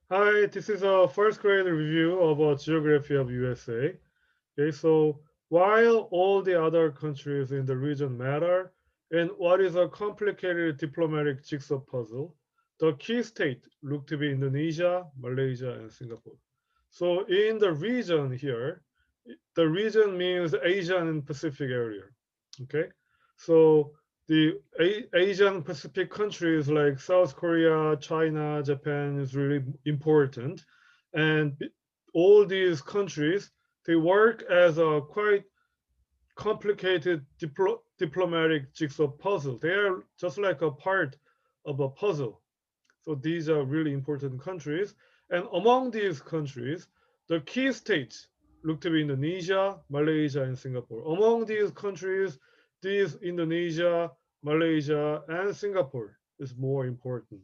Hi, this is a first grade review about geography of USA. Okay, so while all the other countries in the region matter, and what is a complicated diplomatic jigsaw puzzle, the key state look to be Indonesia, Malaysia, and Singapore. So in the region here, the region means Asian and Pacific area. Okay, so the Asian Pacific countries like South Korea, China, Japan is really important, and all these countries they work as a quite complicated diplomatic jigsaw puzzle. They are just like a part of a puzzle. So these are really important countries. And among these countries, the key states look to be Indonesia, Malaysia, and Singapore. Among these countries, these Indonesia, Malaysia, and Singapore is more important.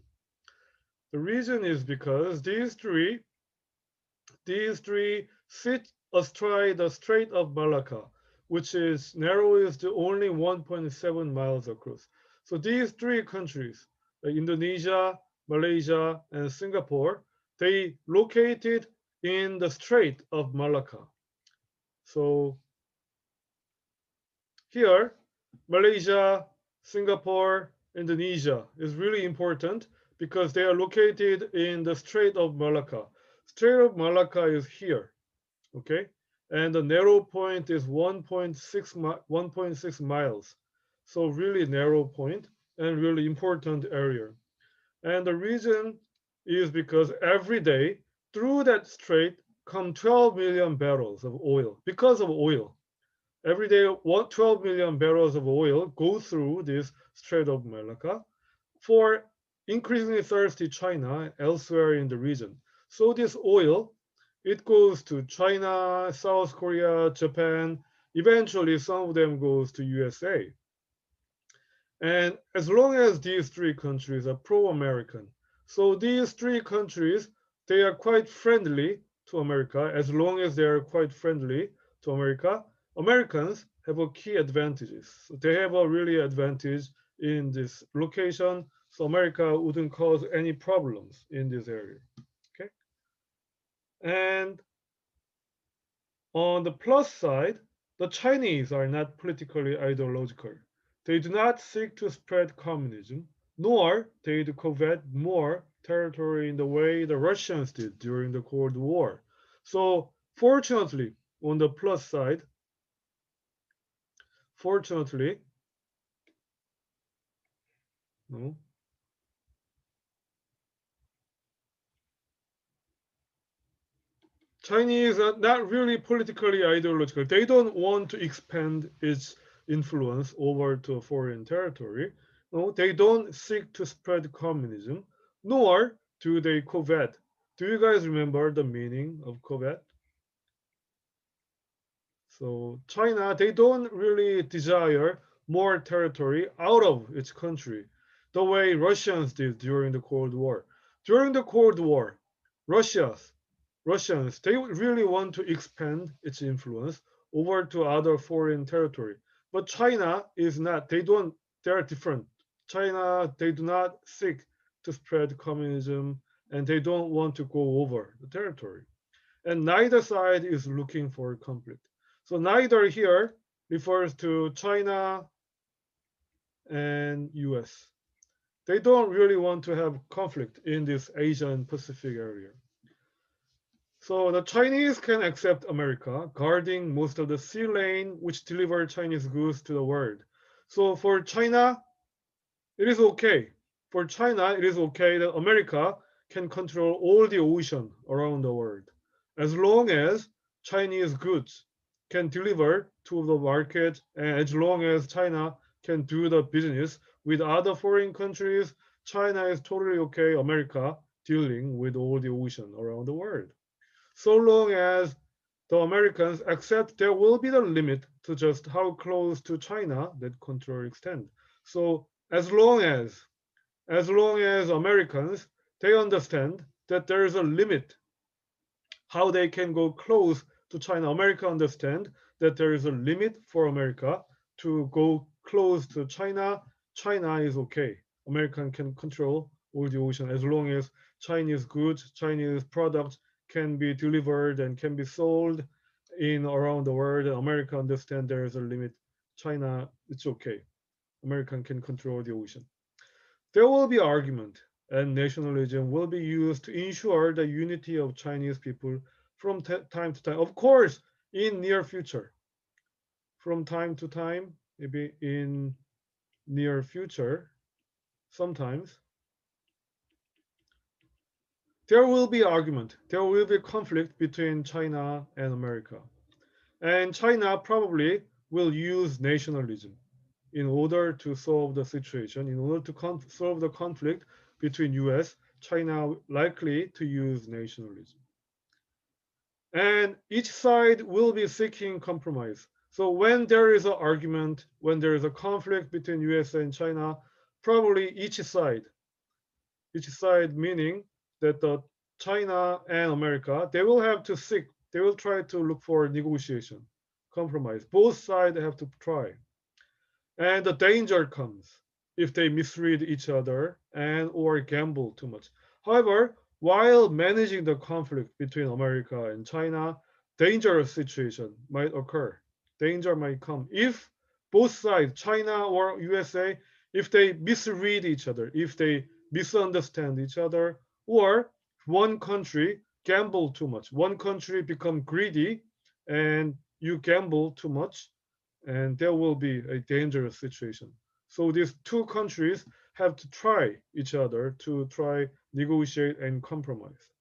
The reason is because these three sit astride the Strait of Malacca, which is narrowest to only 1.7 miles across. So these three countries, Indonesia, Malaysia, and Singapore, they located in the Strait of Malacca. So here, Malaysia, Singapore, Indonesia is really important because they are located in the Strait of Malacca. Strait of Malacca is here. Okay, and the narrow point is 1.6 miles, so really narrow point and really important area. And the reason is because every day through that strait come 12 million barrels of oil because of oil. Every day 12 million barrels of oil go through this Strait of Malacca for increasingly thirsty China elsewhere in the region. So this oil, it goes to China, South Korea, Japan. Eventually, some of them goes to USA. And as long as these three countries are pro-American, so these three countries, they are quite friendly to America. As long as they are quite friendly to America, Americans have a key advantages. So they have a really advantage in this location. So America wouldn't cause any problems in this area. Okay. And on the plus side, the Chinese are not politically ideological. They do not seek to spread communism, nor they do covet more territory in the way the Russians did during the Cold War. So fortunately, on the plus side, fortunately, no, Chinese are not really politically ideological. They don't want to expand its influence over to a foreign territory. No, they don't seek to spread communism, nor do they covet. Do you guys remember the meaning of covet? So China, they don't really desire more territory out of its country, the way Russians did during the Cold War. During the Cold War, Russians, they really want to expand its influence over to other foreign territory. But China is not. They are different. China, they do not seek to spread communism and they don't want to go over the territory. And neither side is looking for conflict. So neither here refers to China and US. They don't really want to have conflict in this Asian Pacific area. So the Chinese can accept America, guarding most of the sea lane which deliver Chinese goods to the world. So for China, it is okay. For China, it is okay that America can control all the ocean around the world, as long as Chinese goods can deliver to the market, and as long as China can do the business with other foreign countries, China is totally okay, America dealing with all the ocean around the world. So long as the Americans accept there will be the limit to just how close to China that control extend. So as long as Americans they understand that there is a limit how they can go close to China. America understand that there is a limit for America to go close to China. China is okay. American can control over the ocean as long as Chinese goods, Chinese products can be delivered and can be sold in around the world. America understand there is a limit. China, it's okay. American can control the ocean. There will be argument and nationalism will be used to ensure the unity of Chinese people from time to time. Of course, in near future, from time to time, maybe in near future, sometimes there will be argument. There will be conflict between China and America. And China probably will use nationalism in order to solve the situation, in order to solve the conflict between US, China likely to use nationalism. And each side will be seeking compromise. So when there is an argument, when there is a conflict between US and China, probably each side meaning that the China and America, they will have to seek, they will try to look for negotiation, compromise. Both sides have to try. And the danger comes if they misread each other and or gamble too much. However, while managing the conflict between America and China, dangerous situation might occur. Danger might come if both sides, China or USA, if they misread each other, if they misunderstand each other, or one country gamble too much, one country become greedy and you gamble too much, and there will be a dangerous situation. So these two countries have to try each other to try negotiate and compromise.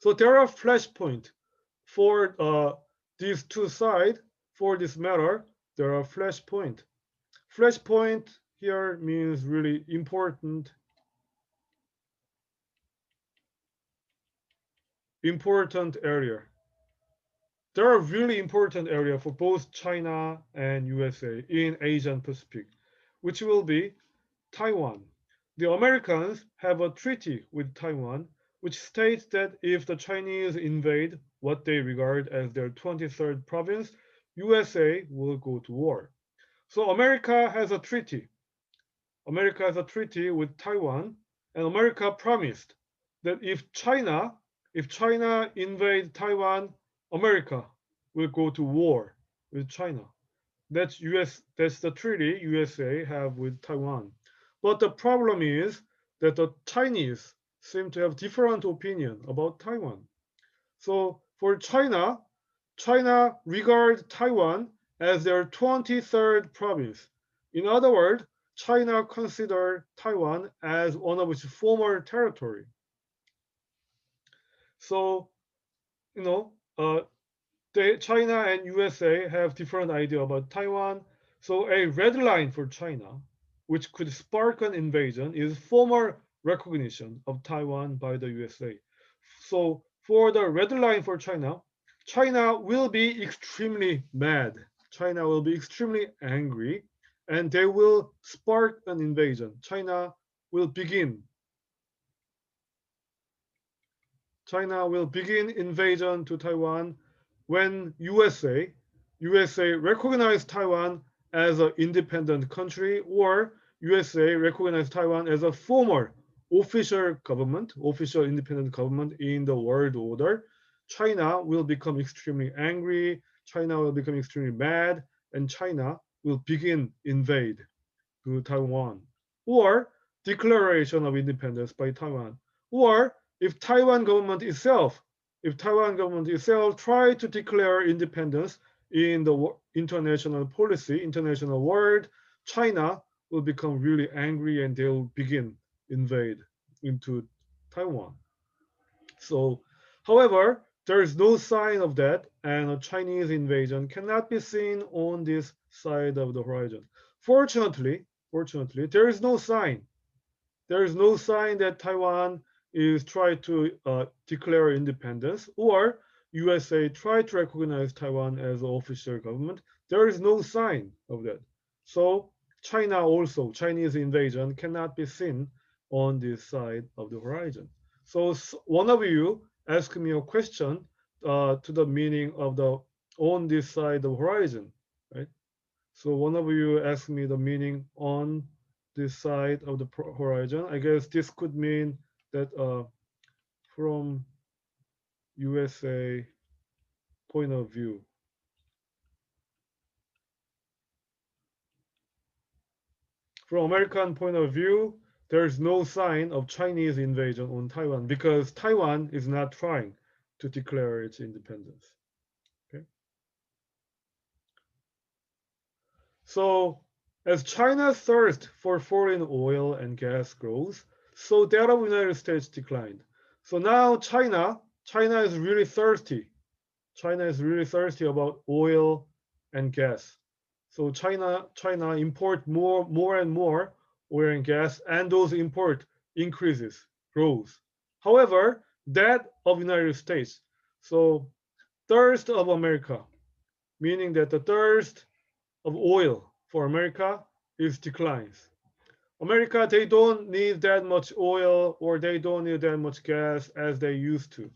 So there are flashpoints for these two sides. For this matter, there are flashpoints. Flashpoint here means really important area. There are really important area for both China and USA in Asian Pacific, which will be Taiwan. The Americans have a treaty with Taiwan which states that if the Chinese invade what they regard as their 23rd province, USA will go to war. So America has a treaty. America has a treaty with Taiwan, and America promised that if China invade Taiwan, America will go to war with China. That's the treaty USA have with Taiwan. But the problem is that the Chinese seem to have different opinion about Taiwan. So for China, China regards Taiwan as their 23rd province. In other words, China considered Taiwan as one of its former territory. So, you know, China and USA have different idea about Taiwan. So a red line for China, which could spark an invasion, is formal recognition of Taiwan by the USA. So for the red line for China, China will be extremely mad. China will be extremely angry, and they will spark an invasion. China will begin invasion to Taiwan when USA recognize Taiwan as an independent country, or USA recognize Taiwan as a former official independent government in the world order. China will become extremely angry, China will become extremely mad, and China will begin invade to Taiwan, or declaration of independence by Taiwan, or if Taiwan government itself try to declare independence in the international policy, international world, China will become really angry and they'll begin invade into Taiwan. So, however, there is no sign of that, and a Chinese invasion cannot be seen on this side of the horizon. Fortunately, there is no sign. There is no sign that Taiwan is trying to declare independence, or USA try to recognize Taiwan as an official government. There is no sign of that. So Chinese invasion cannot be seen on this side of the horizon. So one of you asked me a question to the meaning of the on this side of the horizon, right? So one of you asked me the meaning on this side of the horizon. I guess this could mean that from USA point of view, from American point of view, there's no sign of Chinese invasion on Taiwan because Taiwan is not trying to declare its independence. Okay? So as China's thirst for foreign oil and gas grows, so that of the United States declined. So now China is really thirsty. China is really thirsty about oil and gas. So China import more and more oil and gas, and those import increases, grows. However, that of United States. So thirst of America, meaning that the thirst of oil for America is declines. America, they don't need that much oil or they don't need that much gas as they used to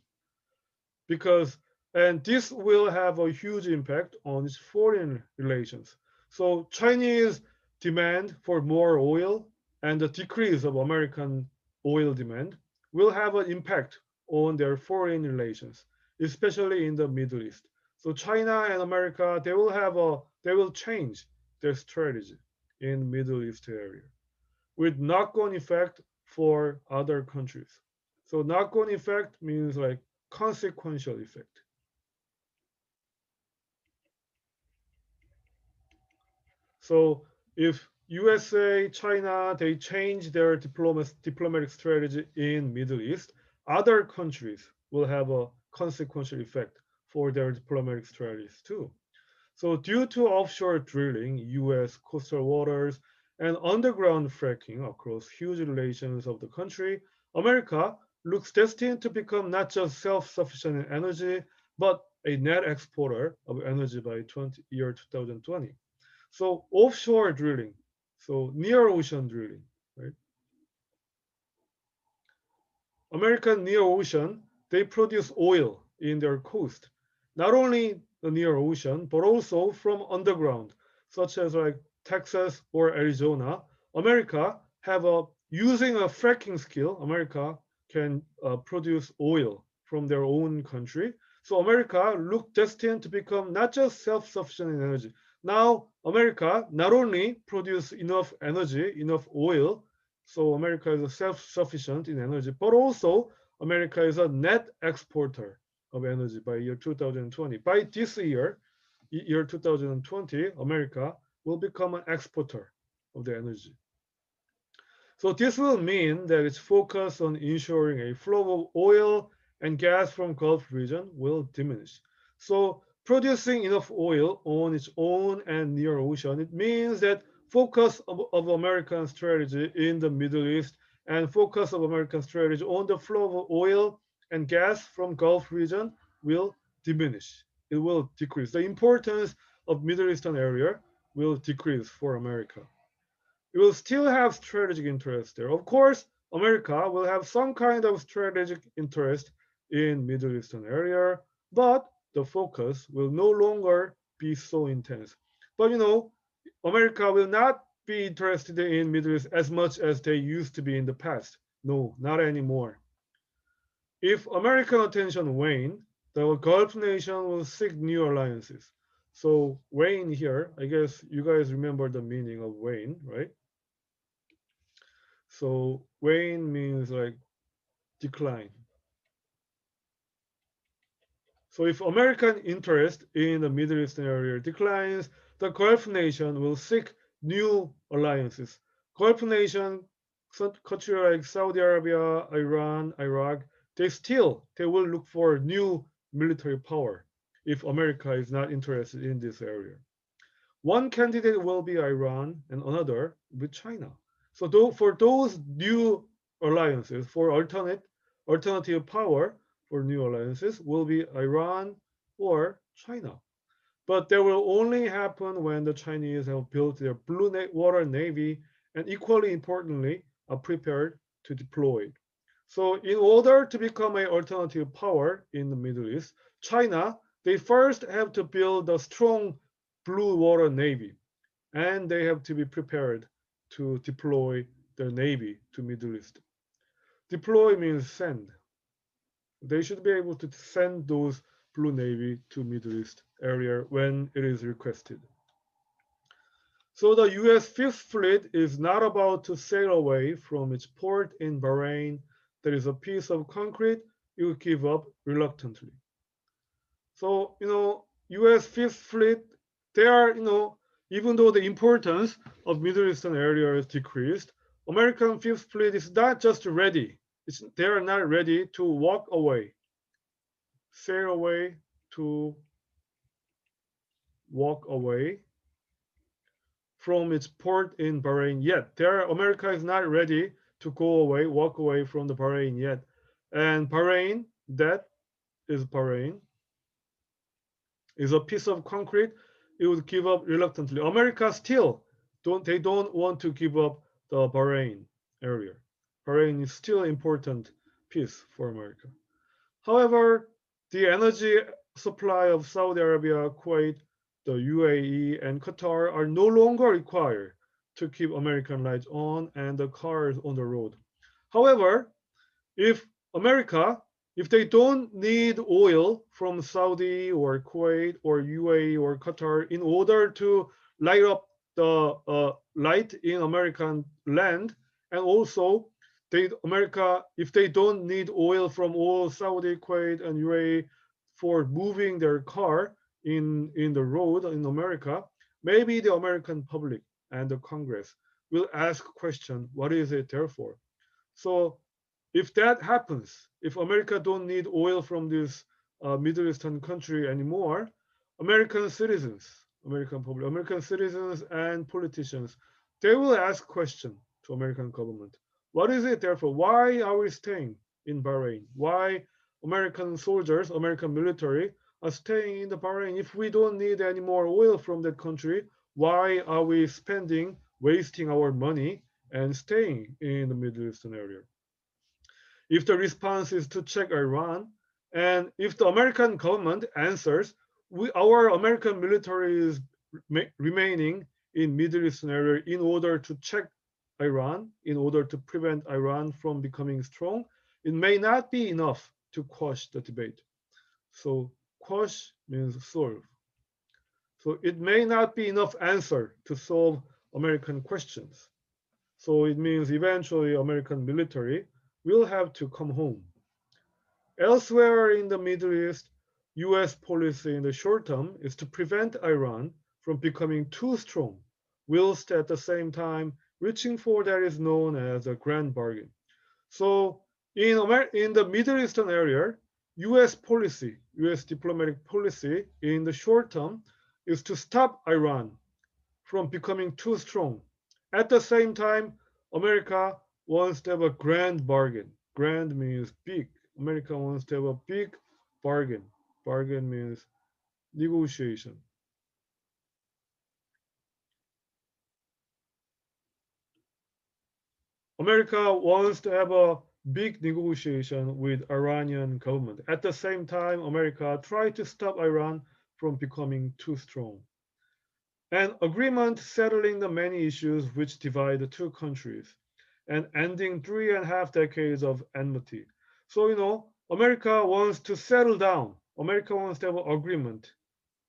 because and this will have a huge impact on its foreign relations. So Chinese demand for more oil and the decrease of American oil demand will have an impact on their foreign relations, especially in the Middle East. So China and America, they will change their strategy in Middle East area with knock-on effect for other countries. So knock-on effect means like consequential effect. So if USA, China, they change their diplomatic strategy in Middle East, other countries will have a consequential effect for their diplomatic strategies too. So due to offshore drilling, US coastal waters, and underground fracking across huge relations of the country, America looks destined to become not just self-sufficient in energy, but a net exporter of energy by year 2020. So offshore drilling, so near ocean drilling, right? American near ocean, they produce oil in their coast. Not only the near ocean, but also from underground, such as like Texas or Arizona. America have a using a fracking skill. America can produce oil from their own country. So America look destined to become not just self-sufficient in energy. Now America not only produce enough energy, enough oil, so America is self-sufficient in energy, but also America is a net exporter of energy by year 2020. By this year 2020, America will become an exporter of the energy. So this will mean that its focus on ensuring a flow of oil and gas from Gulf region will diminish. So producing enough oil on its own and near ocean, it means that focus of American strategy in the Middle East and focus of American strategy on the flow of oil and gas from Gulf region will diminish. It will decrease. The importance of Middle Eastern area will decrease for America. It will still have strategic interest there. Of course, America will have some kind of strategic interest in Middle Eastern area, but the focus will no longer be so intense. But America will not be interested in Middle East as much as they used to be in the past. No, not anymore. If American attention wane, the Gulf nation will seek new alliances. So wane here, I guess you guys remember the meaning of wane, right? So wane means like decline. So if American interest in the Middle Eastern area declines, the Gulf nation will seek new alliances. Gulf nation, countries like Saudi Arabia, Iran, Iraq, they will look for new military power if America is not interested in this area. One candidate will be Iran and another with China. So for those new alliances, for alternative power for new alliances will be Iran or China. But that will only happen when the Chinese have built their blue water navy and equally importantly are prepared to deploy it. So in order to become an alternative power in the Middle East, China, they first have to build a strong blue water navy and they have to be prepared to deploy their navy to Middle East. Deploy means send. They should be able to send those blue navy to Middle East area when it is requested. So the US Fifth Fleet is not about to sail away from its port in Bahrain. There is a piece of concrete it will give up reluctantly. So, US Fifth Fleet, they are, even though the importance of Middle Eastern area is decreased, American Fifth Fleet is not just ready. They are not ready to walk away, sail away, to walk away from its port in Bahrain yet. America is not ready to go away, walk away from the Bahrain yet. And Bahrain, that is Bahrain, is a piece of concrete it would give up reluctantly. America still don't want to give up the Bahrain area. Bahrain is still an important piece for America. However, the energy supply of Saudi Arabia, Kuwait, the UAE, and Qatar are no longer required to keep American lights on and the cars on the road. However, if America, if they don't need oil from Saudi or Kuwait or UAE or Qatar in order to light up the light in American land, and also America, if they don't need oil from all Saudi, Kuwait, and UAE for moving their car in the road in America, maybe the American public and the Congress will ask question, what is it there for? So if that happens, if America don't need oil from this Middle Eastern country anymore, American citizens, American public, American citizens and politicians, they will ask question to American government. What is it there for? Why are we staying in Bahrain? Why American soldiers, American military are staying in the Bahrain? If we don't need any more oil from that country, why are we spending, wasting our money and staying in the Middle Eastern area? If the response is to check Iran, and if the American government answers, our American military is remaining in Middle Eastern area in order to check Iran, in order to prevent Iran from becoming strong, it may not be enough to quash the debate. So quash means solve. So it may not be enough answer to solve American questions. So it means eventually American military will have to come home. Elsewhere in the Middle East, US policy in the short term is to prevent Iran from becoming too strong, whilst at the same time reaching for that is known as a grand bargain. So in the Middle Eastern area, US policy, US diplomatic policy in the short term is to stop Iran from becoming too strong. At the same time, America wants to have a grand bargain. Grand means big. America wants to have a big bargain. Bargain means negotiation. America wants to have a big negotiation with Iranian government. At the same time, America tried to stop Iran from becoming too strong. An agreement settling the many issues which divide the two countries and ending 3.5 decades of enmity. So, America wants to settle down. America wants to have an agreement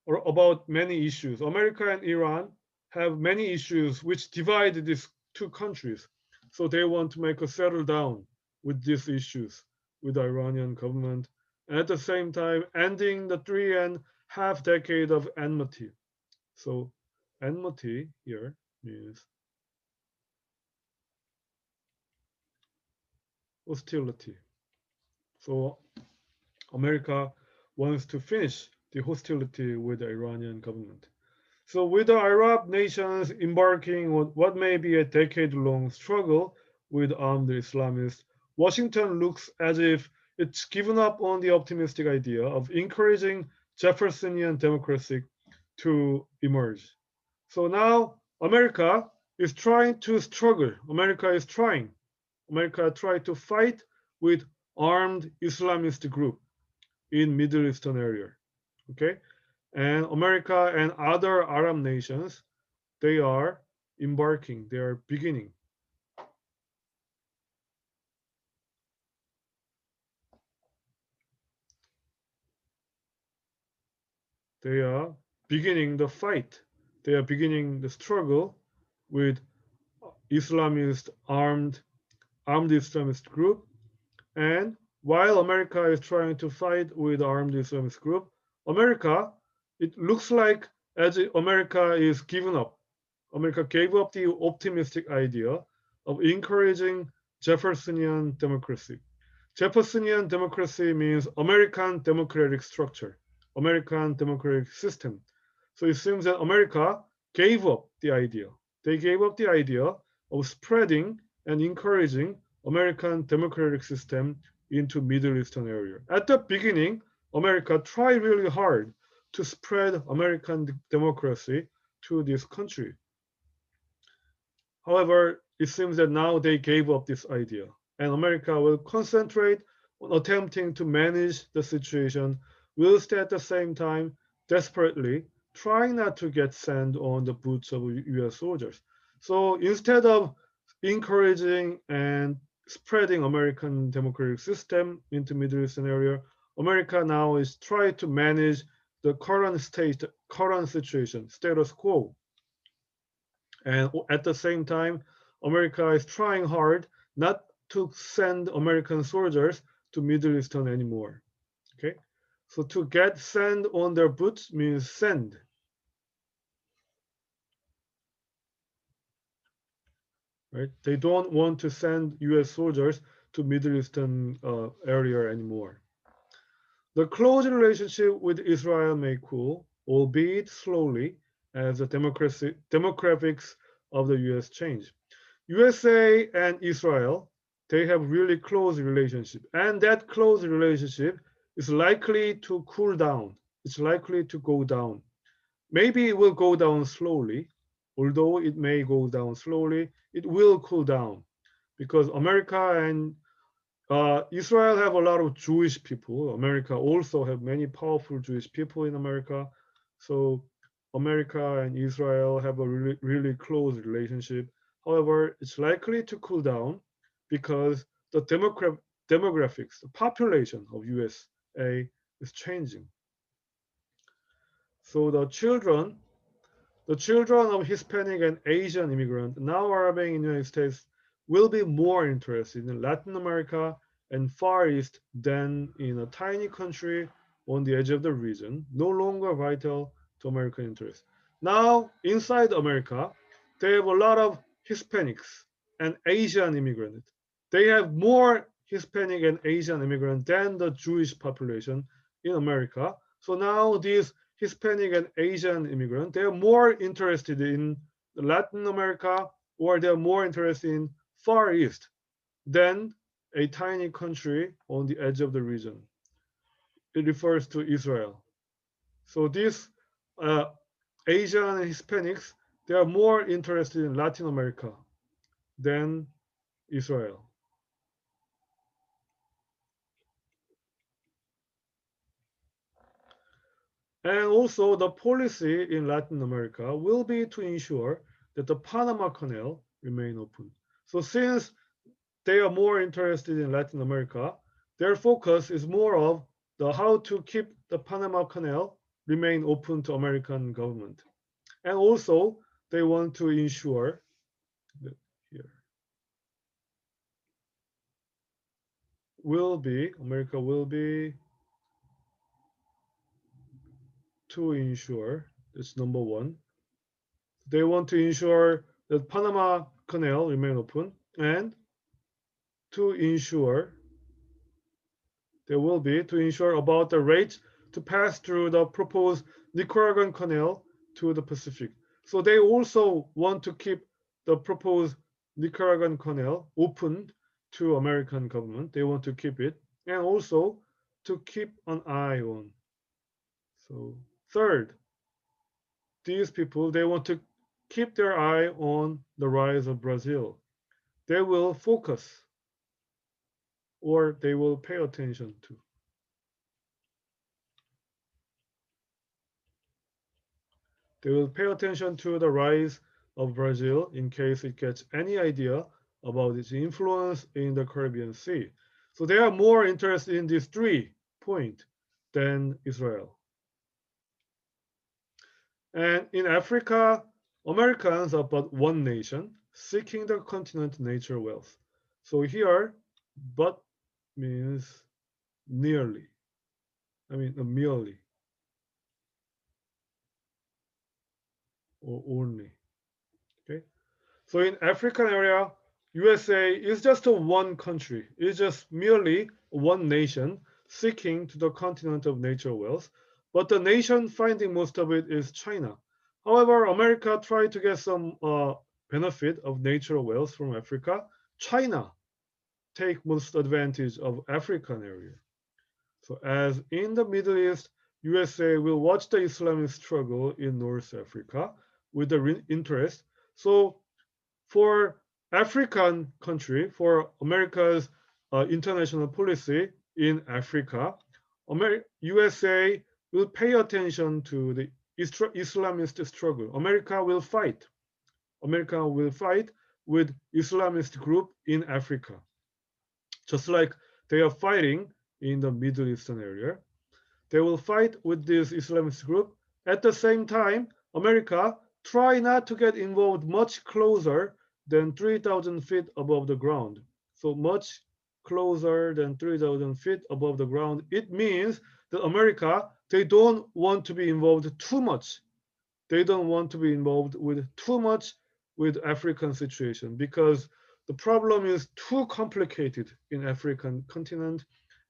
or about many issues. America and Iran have many issues which divide these two countries. So they want to make a settle down with these issues with the Iranian government. And at the same time, ending the 3.5 decade of enmity. So enmity here means hostility. So America wants to finish the hostility with the Iranian government. So with the Arab nations embarking on what may be a decade-long struggle with armed Islamists, Washington looks as if it's given up on the optimistic idea of encouraging Jeffersonian democracy to emerge. So now America is trying to struggle. America tried to fight with armed Islamist group in Middle Eastern area. Okay, and America and other Arab nations, they are embarking, they are beginning. They are beginning the fight. They are beginning the struggle with Islamist armed Islamist group. And while America is trying to fight with armed Islamist group, America, it looks like as if America is given up. America gave up the optimistic idea of encouraging Jeffersonian democracy. Jeffersonian democracy means American democratic structure, American democratic system. So it seems that America gave up the idea. They gave up the idea of spreading and encouraging American democratic system into Middle Eastern area. At the beginning, America tried really hard to spread American democracy to this country. However, it seems that now they gave up this idea, and America will concentrate on attempting to manage the situation, whilst at the same time desperately trying not to get sand on the boots of US soldiers. So instead of encouraging and spreading American democratic system into Middle Eastern area, America now is trying to manage the current situation, status quo. And at the same time, America is trying hard not to send American soldiers to Middle Eastern anymore. Okay, so to get sand on their boots means send. Right? They don't want to send U.S. soldiers to Middle Eastern area anymore. The close relationship with Israel may cool, albeit slowly, as the demographics of the U.S. change. USA and Israel, they have really close relationship, and that close relationship is likely to cool down. It's likely to go down. Maybe it will go down slowly, although it may go down slowly. It will cool down because America and Israel have a lot of Jewish people. America also have many powerful Jewish people in America. So America and Israel have a really close relationship. However, it's likely to cool down because the demographics, the population of USA is changing. So the children of Hispanic and Asian immigrants now arriving in the United States will be more interested in Latin America and Far East than in a tiny country on the edge of the region, no longer vital to American interests. Now, inside America, they have a lot of Hispanics and Asian immigrants. They have more Hispanic and Asian immigrants than the Jewish population in America. So now these Hispanic and Asian immigrants, they're more interested in Latin America or they're more interested in Far East than a tiny country on the edge of the region. It refers to Israel. So these uh, Asian and Hispanics, they are more interested in Latin America than Israel. And also the policy in Latin America will be to ensure that the Panama Canal remain open. So since they are more interested in Latin America, their focus is more of the how to keep the Panama Canal remain open to American government. And also they want to ensure that here will be America will be to ensure that's number one. They want to ensure that Panama Canal remain open and to ensure there will be to ensure about the rates to pass through the proposed Nicaraguan Canal to the Pacific. So they also want to keep the proposed Nicaraguan Canal open to American government. They want to keep it and also to keep an eye on. So third, these people they want to keep their eye on the rise of Brazil. They will focus or they will pay attention to. They will pay attention to the rise of Brazil in case it gets any idea about its influence in the Caribbean Sea. So they are more interested in these 3 points than Israel. And in Africa, Americans are but one nation seeking the continent nature wealth. So here, but means nearly. Merely or only. Okay. So in African area, USA is just a one country. It's just merely one nation seeking to the continent of nature wealth. But the nation finding most of it is China. However, America tried to get some benefit of natural wealth from Africa. China take most advantage of African area. So as in the Middle East, USA will watch the Islamic struggle in North Africa with the interest. So for African country, for America's international policy in Africa, USA will pay attention to the Islamist struggle. America will fight with Islamist group in Africa, just like they are fighting in the Middle Eastern area. They will fight with this Islamist group. At the same time, America try not to get involved much closer than 3,000 feet above the ground. So much closer than 3,000 feet above the ground. It means that America, they don't want to be involved too much. They don't want to be involved with too much with African situation because the problem is too complicated in African continent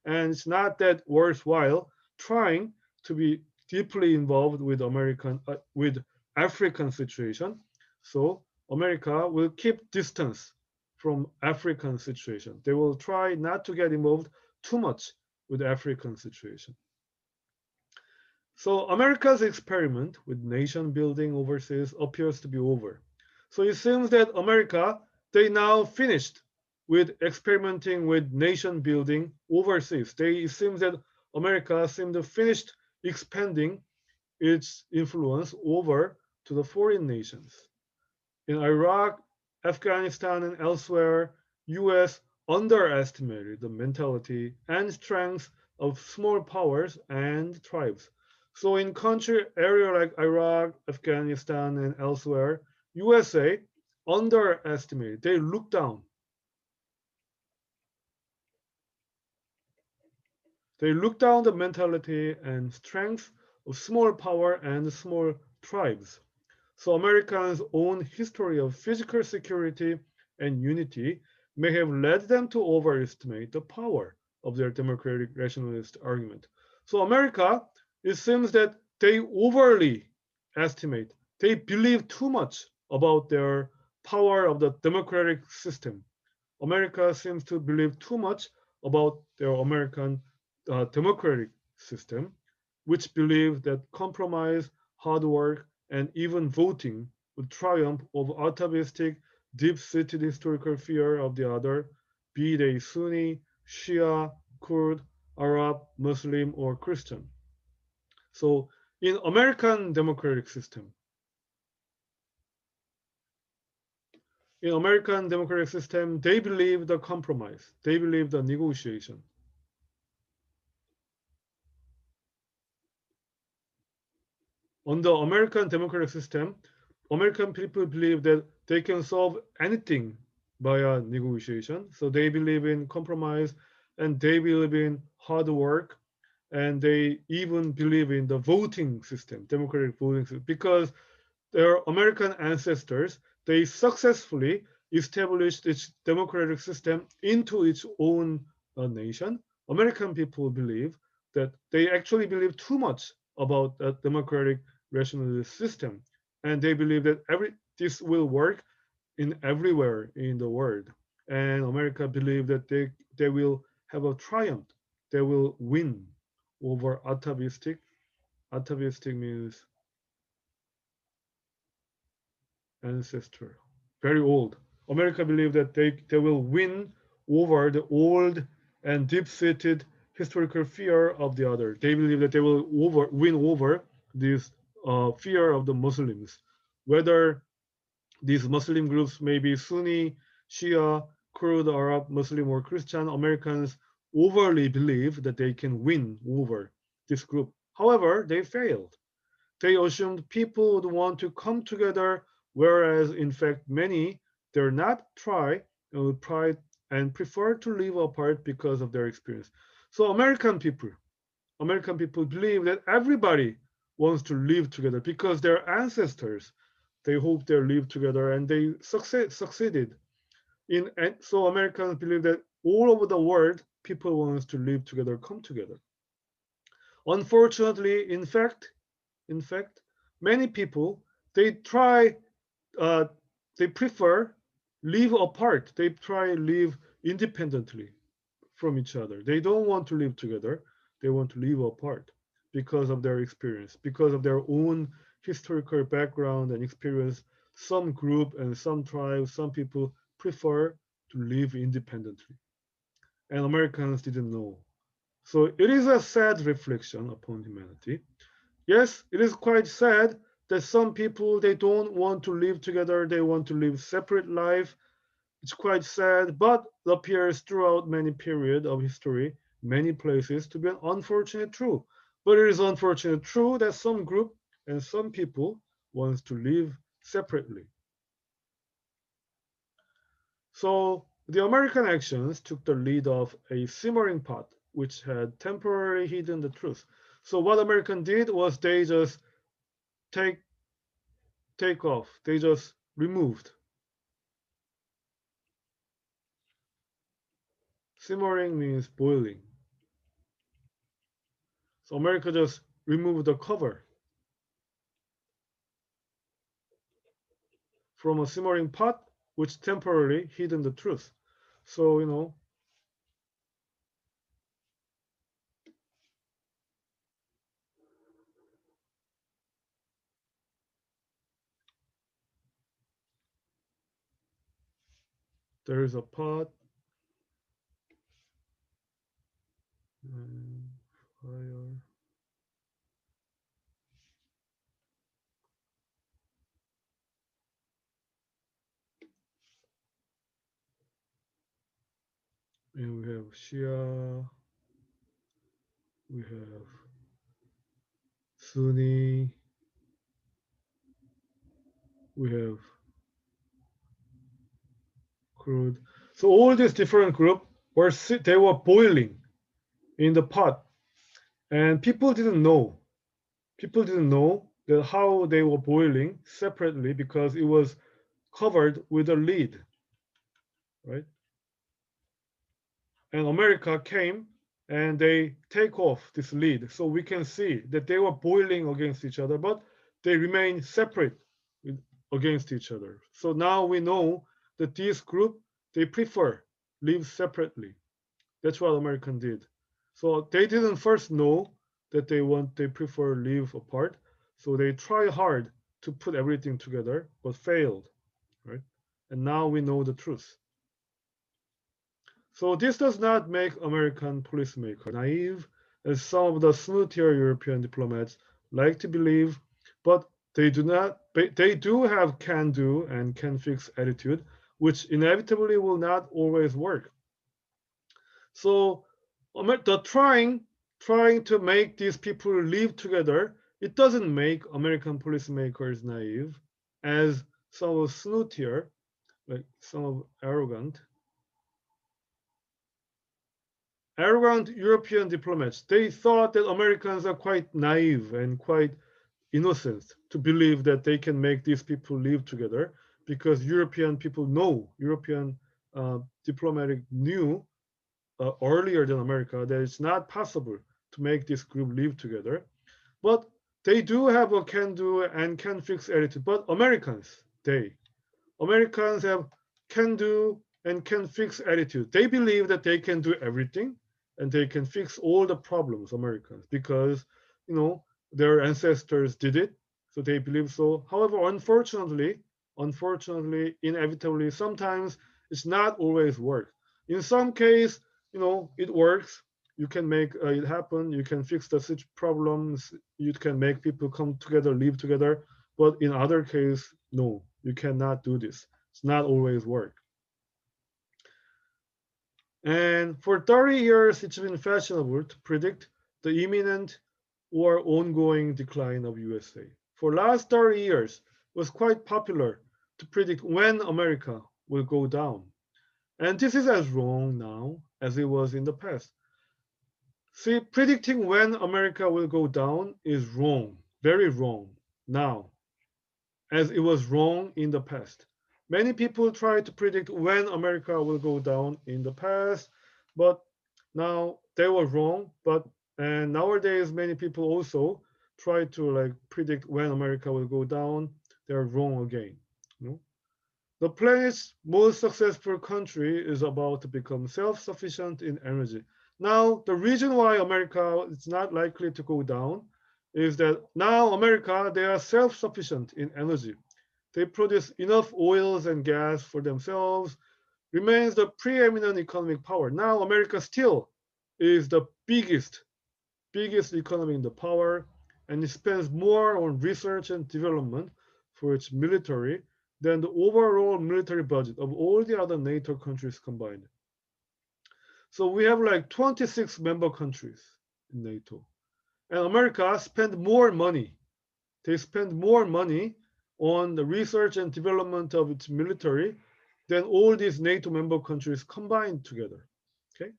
and it's not that worthwhile trying to be deeply involved with African situation. So America will keep distance from African situation. They will try not to get involved too much with African situation. So America's experiment with nation building overseas appears to be over. So it seems that America, they now finished with experimenting with nation building overseas. It seems that America seemed to finished expanding its influence over to the foreign nations. In Iraq, Afghanistan, and elsewhere, US underestimated the mentality and strength of small powers and tribes. So in country area like Iraq, Afghanistan, and elsewhere, USA underestimated. They looked down. They looked down the mentality and strength of small power and small tribes. So Americans' own history of physical security and unity may have led them to overestimate the power of their democratic rationalist argument. So America, it seems that they overly estimate, they believe too much about their power of the democratic system. America seems to believe too much about their American democratic system, which believe that compromise, hard work, and even voting would triumph over atavistic, deep-seated historical fear of the other, be they Sunni, Shia, Kurd, Arab, Muslim, or Christian. So in American democratic system, they believe the compromise, they believe the negotiation. On the American democratic system, American people believe that they can solve anything via negotiation. So they believe in compromise and they believe in hard work and they even believe in the voting system, democratic voting system, because their American ancestors, they successfully established its democratic system into its own nation. American people believe that they actually believe too much about that democratic rationalist system, and they believe that this will work in everywhere in the world. And America believe that they will have a triumph, they will win over atavistic. Atavistic means ancestor, very old. America believe that they will win over the old and deep-seated historical fear of the other. They believe that they will win over this fear of the Muslims, whether These Muslim groups may be Sunni, Shia, Kurd, Arab, Muslim, or Christian. Americans overly believe that they can win over this group. However, they failed. They assumed people would want to come together, whereas in fact many dare not try pride and prefer to live apart because of their experience. So American people believe that everybody wants to live together because their ancestors, they hope they live together and they succeeded. And so Americans believe that all over the world, people wants to live together, come together. Unfortunately, in fact, many people they try, uh, they prefer live apart. They try live independently from each other. They don't want to live together. They want to live apart because of their experience, because of their own historical background and experience. Some group and some tribes, some people prefer to live independently. And Americans didn't know. So it is a sad reflection upon humanity. Yes, it is quite sad that some people they don't want to live together, they want to live separate life. It's quite sad, but it appears throughout many periods of history, many places to be an unfortunate truth. But it is unfortunate true that some group and some people wants to live separately. So the American actions took the lead of a simmering pot, which had temporarily hidden the truth. So what American did was they just take take off. They just removed. Simmering means boiling. So America just removed the cover from a simmering pot, which temporarily hidden the truth. So there is a pot and fire, and we have Shia, we have Sunni, we have Kurd. So all these different groups were they were boiling in the pot, and people didn't know. People didn't know that how they were boiling separately because it was covered with a lid, right? And America came and they take off this lid, so we can see that they were boiling against each other, but they remain separate against each other. So now we know that this group they prefer live separately. That's what American did. So they didn't first know that they prefer live apart. So they try hard to put everything together, but failed, right? And now we know the truth. So this does not make American policymakers naive, as some of the snootier European diplomats like to believe, but they do not. They do have can-do and can-fix attitude, which inevitably will not always work. So the trying to make these people live together, it doesn't make American policymakers naive, as some of snootier, like some of arrogant European diplomats, they thought that Americans are quite naive and quite innocent to believe that they can make these people live together because European people know, European diplomatic knew earlier than America that it's not possible to make this group live together. But they do have a can do and can fix attitude. But Americans have can do and can fix attitude. They believe that they can do everything and they can fix all the problems, Americans, because their ancestors did it. So they believe so. However, unfortunately, inevitably, sometimes it's not always work. In some case, it works. You can make it happen. You can fix the such problems. You can make people come together, live together. But in other case, no, You cannot do this. It's not always work. And for 30 years, it's been fashionable to predict the imminent or ongoing decline of USA. For last 30 years, it was quite popular to predict when America will go down. And this is as wrong now as it was in the past. See, predicting when America will go down is wrong, very wrong now, as it was wrong in the past. Many people try to predict when America will go down in the past, but now they were wrong. But and nowadays many people also try to like predict when America will go down. They're wrong again. You know? The planet's most successful country is about to become self-sufficient in energy. Now, the reason why America is not likely to go down is that now America, they are self-sufficient in energy. They produce enough oils and gas for themselves, remains the preeminent economic power. Now America still is the biggest economy in the power, and it spends more on research and development for its military than the overall military budget of all the other NATO countries combined. So we have like 26 member countries in NATO. And America spend more money. They spend more money on the research and development of its military than all these NATO member countries combined together. Okay?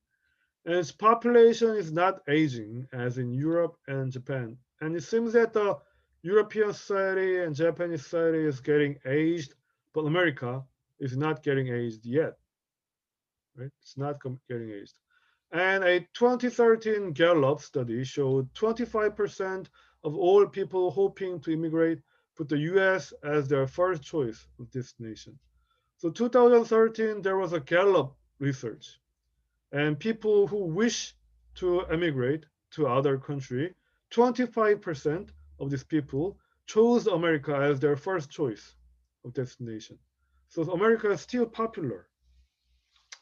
And its population is not aging as in Europe and Japan. And it seems that the European society and Japanese society is getting aged, but America is not getting aged yet. Right? It's not getting aged. And a 2013 Gallup study showed 25% of all people hoping to immigrate put the US as their first choice of destination. So 2013, there was a Gallup research, and people who wish to emigrate to other country, 25% of these people chose America as their first choice of destination. So America is still popular.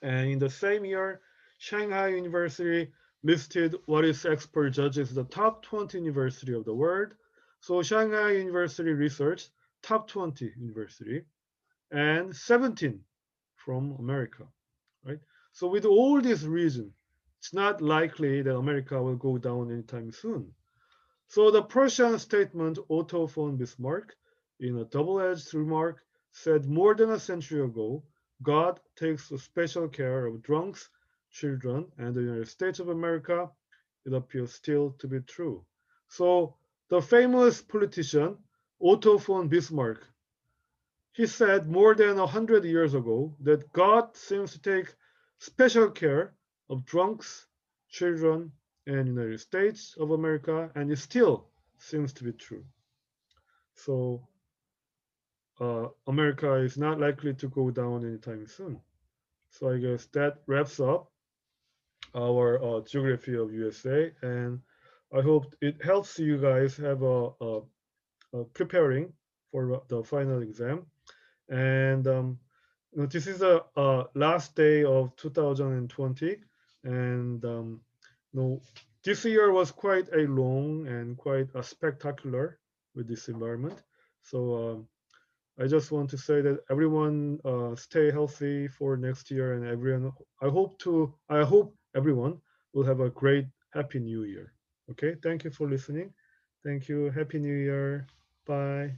And in the same year, Shanghai University listed what its expert judges the top 20 university of the world. So Shanghai University researched top 20 university and 17 from America, right? So with all these reasons, it's not likely that America will go down anytime soon. So the Prussian statement Otto von Bismarck, in a double-edged remark, said more than a century ago, God takes special care of drunks, children, and the United States of America. It appears still to be true. So the famous politician Otto von Bismarck, he said more than 100 years ago that God seems to take special care of drunks, children, and United States of America, and it still seems to be true. So America is not likely to go down anytime soon. So I guess that wraps up our geography of USA, and I hope it helps you guys have a preparing for the final exam. And this is the last day of 2020, and this year was quite a long and quite a spectacular with this environment. So I just want to say that everyone stay healthy for next year, and everyone. I hope everyone will have a great Happy New Year. Okay, thank you for listening. Thank you. Happy New Year. Bye.